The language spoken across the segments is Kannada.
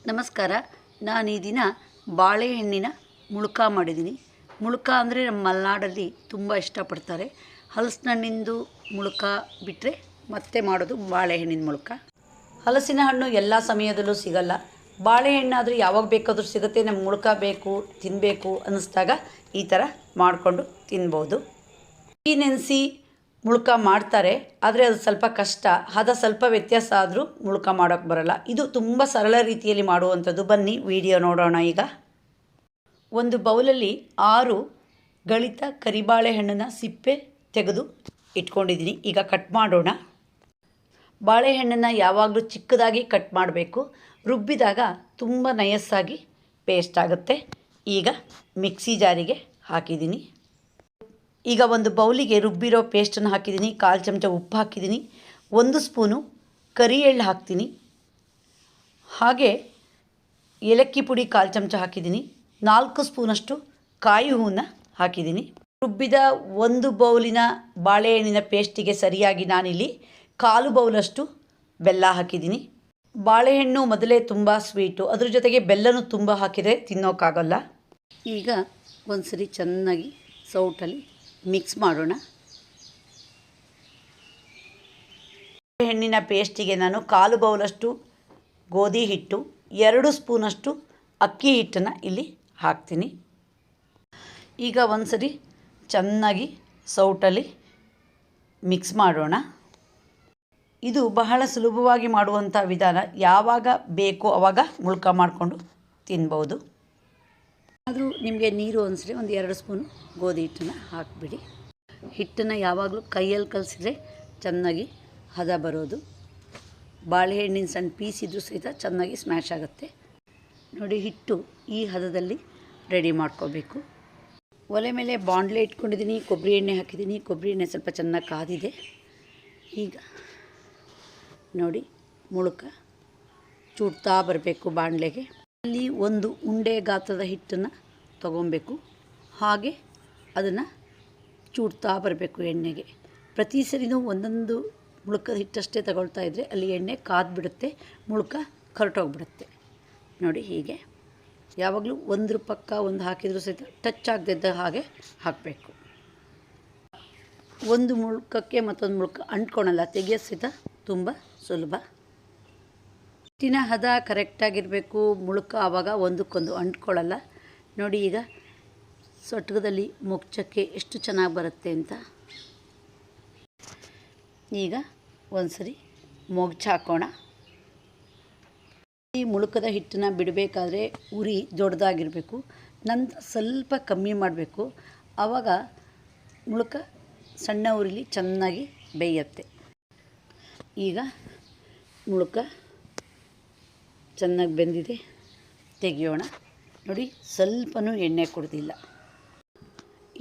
ನಮಸ್ಕಾರ. ನಾನು ಈ ದಿನ ಬಾಳೆಹಣ್ಣಿನ ಮುಳುಕ ಮಾಡಿದ್ದೀನಿ. ಮುಳುಕ ಅಂದರೆ ನಮ್ಮ ಮಲೆನಾಡಲ್ಲಿ ತುಂಬ ಇಷ್ಟಪಡ್ತಾರೆ. ಹಲಸಿನ ಹಣ್ಣಿಂದು ಮುಳುಕ ಬಿಟ್ಟರೆ ಮತ್ತೆ ಮಾಡೋದು ಬಾಳೆಹಣ್ಣಿನ ಮುಳುಕ. ಹಲಸಿನ ಹಣ್ಣು ಎಲ್ಲ ಸಮಯದಲ್ಲೂ ಸಿಗಲ್ಲ. ಬಾಳೆಹಣ್ಣಾದರೂ ಯಾವಾಗ ಬೇಕಾದರೂ ಸಿಗುತ್ತೆ. ನಮ್ಗೆ ಮುಳುಕ ಬೇಕು, ತಿನ್ನಬೇಕು ಅನ್ನಿಸ್ದಾಗ ಈ ಥರ ಮಾಡಿಕೊಂಡು ತಿನ್ಬೋದು. ಈ ನೆನೆಸಿ ಮುಳುಕ ಮಾಡ್ತಾರೆ, ಆದರೆ ಅದು ಸ್ವಲ್ಪ ಕಷ್ಟ. ಹದ ಸ್ವಲ್ಪ ವ್ಯತ್ಯಾಸ ಆದರೂ ಮುಳುಕ ಮಾಡೋಕ್ಕೆ ಬರಲ್ಲ. ಇದು ತುಂಬ ಸರಳ ರೀತಿಯಲ್ಲಿ ಮಾಡುವಂಥದ್ದು. ಬನ್ನಿ ವಿಡಿಯೋ ನೋಡೋಣ. ಈಗ ಒಂದು ಬೌಲಲ್ಲಿ 6 ಗಳಿತ ಕರಿಬಾಳೆಹಣ್ಣನ್ನು ಸಿಪ್ಪೆ ತೆಗೆದು ಇಟ್ಕೊಂಡಿದ್ದೀನಿ. ಈಗ ಕಟ್ ಮಾಡೋಣ. ಬಾಳೆಹಣ್ಣನ್ನು ಯಾವಾಗಲೂ ಚಿಕ್ಕದಾಗಿ ಕಟ್ ಮಾಡಬೇಕು. ರುಬ್ಬಿದಾಗ ತುಂಬ ನಯಸ್ಸಾಗಿ ಪೇಸ್ಟ್ ಆಗುತ್ತೆ. ಈಗ ಮಿಕ್ಸಿ ಜಾರಿಗೆ ಹಾಕಿದ್ದೀನಿ. ಈಗ ಒಂದು ಬೌಲಿಗೆ ರುಬ್ಬಿರೋ ಪೇಸ್ಟನ್ನು ಹಾಕಿದ್ದೀನಿ. 1/4 ಚಮಚ ಉಪ್ಪು ಹಾಕಿದ್ದೀನಿ. 1 ಸ್ಪೂನು ಕರಿ ಎಳ್ಳು ಹಾಕ್ತೀನಿ. ಹಾಗೆ ಏಲಕ್ಕಿ ಪುಡಿ 1/4 ಚಮಚ ಹಾಕಿದ್ದೀನಿ. 4 ಸ್ಪೂನಷ್ಟು ಕಾಯಿ ಹೂವನ್ನು ಹಾಕಿದ್ದೀನಿ. ರುಬ್ಬಿದ 1 ಬೌಲಿನ ಬಾಳೆಹಣ್ಣಿನ ಪೇಸ್ಟಿಗೆ ಸರಿಯಾಗಿ ನಾನಿಲ್ಲಿ 1/4 ಬೌಲಷ್ಟು ಬೆಲ್ಲ ಹಾಕಿದ್ದೀನಿ. ಬಾಳೆಹಣ್ಣು ಮೊದಲೇ ತುಂಬ ಸ್ವೀಟು, ಅದ್ರ ಜೊತೆಗೆ ಬೆಲ್ಲನೂ ತುಂಬ ಹಾಕಿದರೆ ತಿನ್ನೋಕ್ಕಾಗಲ್ಲ. ಈಗ ಒಂದು ಸರಿ ಚೆನ್ನಾಗಿ ಸೌಟಲ್ಲಿ ಮಿಕ್ಸ್ ಮಾಡೋಣ. ಬಾಳೆಹಣ್ಣಿನ ಪೇಸ್ಟಿಗೆ ನಾನು 1/4 ಬೌಲಷ್ಟು ಗೋಧಿ ಹಿಟ್ಟು, 2 ಸ್ಪೂನಷ್ಟು ಅಕ್ಕಿ ಹಿಟ್ಟನ್ನು ಇಲ್ಲಿ ಹಾಕ್ತೀನಿ. ಈಗ ಒಂದು ಸರಿ ಚೆನ್ನಾಗಿ ಸೌಟಲ್ಲಿ ಮಿಕ್ಸ್ ಮಾಡೋಣ. ಇದು ಬಹಳ ಸುಲಭವಾಗಿ ಮಾಡುವಂಥ ವಿಧಾನ. ಯಾವಾಗ ಬೇಕೋ ಆವಾಗ ಮುಳುಕ ಮಾಡಿಕೊಂಡು ತಿನ್ಬೋದು. ಆದರೂ ನಿಮಗೆ ನೀರು ಅನಿಸಿದ್ರೆ ಒಂದು 2 ಸ್ಪೂನು ಗೋಧಿ ಹಿಟ್ಟನ್ನು ಹಾಕಿಬಿಡಿ. ಹಿಟ್ಟನ್ನು ಯಾವಾಗಲೂ ಕೈಯಲ್ಲಿ ಕಲಸಿದ್ರೆ ಚೆನ್ನಾಗಿ ಹದ ಬರೋದು. ಬಾಳೆಹಣ್ಣಿನ ಸಣ್ಣ ಪೀಸ್ ಇದ್ದರೂ ಸಹಿತ ಚೆನ್ನಾಗಿ ಸ್ಮ್ಯಾಶ್ ಆಗುತ್ತೆ. ನೋಡಿ, ಹಿಟ್ಟು ಈ ಹದದಲ್ಲಿ ರೆಡಿ ಮಾಡ್ಕೋಬೇಕು. ಒಲೆ ಮೇಲೆ ಬಾಣಲೆ ಇಟ್ಕೊಂಡಿದ್ದೀನಿ. ಕೊಬ್ಬರಿ ಎಣ್ಣೆ ಹಾಕಿದ್ದೀನಿ. ಕೊಬ್ಬರಿ ಎಣ್ಣೆ ಸ್ವಲ್ಪ ಚೆನ್ನಾಗಿ ಕಾದಿದೆ. ಈಗ ನೋಡಿ, ಮುಳುಕ ಚೂಡ್ತಾ ಬರಬೇಕು ಬಾಣಲೆಗೆ. ಅಲ್ಲಿ ಒಂದು ಉಂಡೆ ಗಾತ್ರದ ಹಿಟ್ಟನ್ನು ತಗೊಬೇಕು. ಹಾಗೆ ಅದನ್ನು ಚೂಡ್ತಾ ಬರಬೇಕು ಎಣ್ಣೆಗೆ. ಪ್ರತಿ ಸರಿನೂ ಒಂದೊಂದು ಮುಳುಕದ ಹಿಟ್ಟಷ್ಟೇ ತಗೊಳ್ತಾ ಇದ್ದರೆ ಅಲ್ಲಿ ಎಣ್ಣೆ ಕಾದ್ಬಿಡುತ್ತೆ, ಮುಳುಕ ಕರಟೋಗ್ಬಿಡುತ್ತೆ. ನೋಡಿ, ಹೀಗೆ ಯಾವಾಗಲೂ ಒಂದ್ರ ಪಕ್ಕ ಒಂದು ಹಾಕಿದರೂ ಸಹಿತ ಟಚ್ ಆಗದಿದ್ದ ಹಾಗೆ ಹಾಕಬೇಕು. ಒಂದು ಮುಳುಕಕ್ಕೆ ಮತ್ತೊಂದು ಮುಳುಕ ಅಂಟ್ಕೊಳಲ್ಲ, ತೆಗೆಯೋ ಸಹಿತ ತುಂಬ ಸುಲಭ. ಹಿಟ್ಟಿನ ಹದ ಕರೆಕ್ಟಾಗಿರಬೇಕು. ಮುಳುಕ ಆವಾಗ ಒಂದಕ್ಕೊಂದು ಅಂಟ್ಕೊಳ್ಳಲ್ಲ. ನೋಡಿ, ಈಗ ಸೊಟ್ಗದಲ್ಲಿ ಮುಚ್ಚಕ್ಕೆ ಎಷ್ಟು ಚೆನ್ನಾಗಿ ಬರುತ್ತೆ ಅಂತ. ಈಗ ಒಂದು ಸರಿ ಮೊಗ್ಚು ಹಾಕೋಣ. ಈ ಮುಳುಕದ ಹಿಟ್ಟನ್ನು ಬಿಡಬೇಕಾದ್ರೆ ಉರಿ ದೊಡ್ಡದಾಗಿರಬೇಕು. ನಂತರ ಸ್ವಲ್ಪ ಕಮ್ಮಿ ಮಾಡಬೇಕು. ಆವಾಗ ಮುಳುಕ ಸಣ್ಣ ಉರಿಲಿ ಚೆನ್ನಾಗಿ ಬೇಯುತ್ತೆ. ಈಗ ಮುಳುಕ ಚೆನ್ನಾಗಿ ಬೆಂದಿದೆ, ತೆಗೆಯೋಣ. ನೋಡಿ, ಸ್ವಲ್ಪನೂ ಎಣ್ಣೆ ಕುಡಿದಿಲ್ಲ.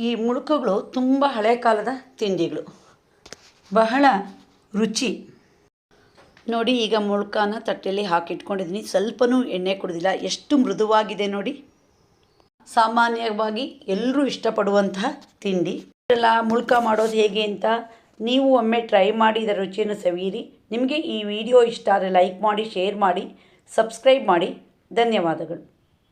ಈ ಮುಳುಕಗಳು ತುಂಬ ಹಳೆ ಕಾಲದ ತಿಂಡಿಗಳು, ಬಹಳ ರುಚಿ. ನೋಡಿ, ಈಗ ಮುಳುಕನ ತಟ್ಟೆಯಲ್ಲಿ ಹಾಕಿಟ್ಕೊಂಡಿದ್ದೀನಿ. ಸ್ವಲ್ಪನೂ ಎಣ್ಣೆ ಕುಡಿದಿಲ್ಲ. ಎಷ್ಟು ಮೃದುವಾಗಿದೆ ನೋಡಿ. ಸಾಮಾನ್ಯವಾಗಿ ಎಲ್ಲರೂ ಇಷ್ಟಪಡುವಂತಹ ತಿಂಡಿ. ಎಲ್ಲ ಮುಳುಕ ಮಾಡೋದು ಹೇಗೆ ಅಂತ ನೀವು ಒಮ್ಮೆ ಟ್ರೈ ಮಾಡಿ ಇದರ ರುಚಿಯನ್ನು ಸವಿಯಿರಿ. ನಿಮಗೆ ಈ ವಿಡಿಯೋ ಇಷ್ಟ ಆದರೆ ಲೈಕ್ ಮಾಡಿ, ಶೇರ್ ಮಾಡಿ, ಸಬ್ಸ್ಕ್ರೈಬ್ ಮಾಡಿ. ಧನ್ಯವಾದಗಳು.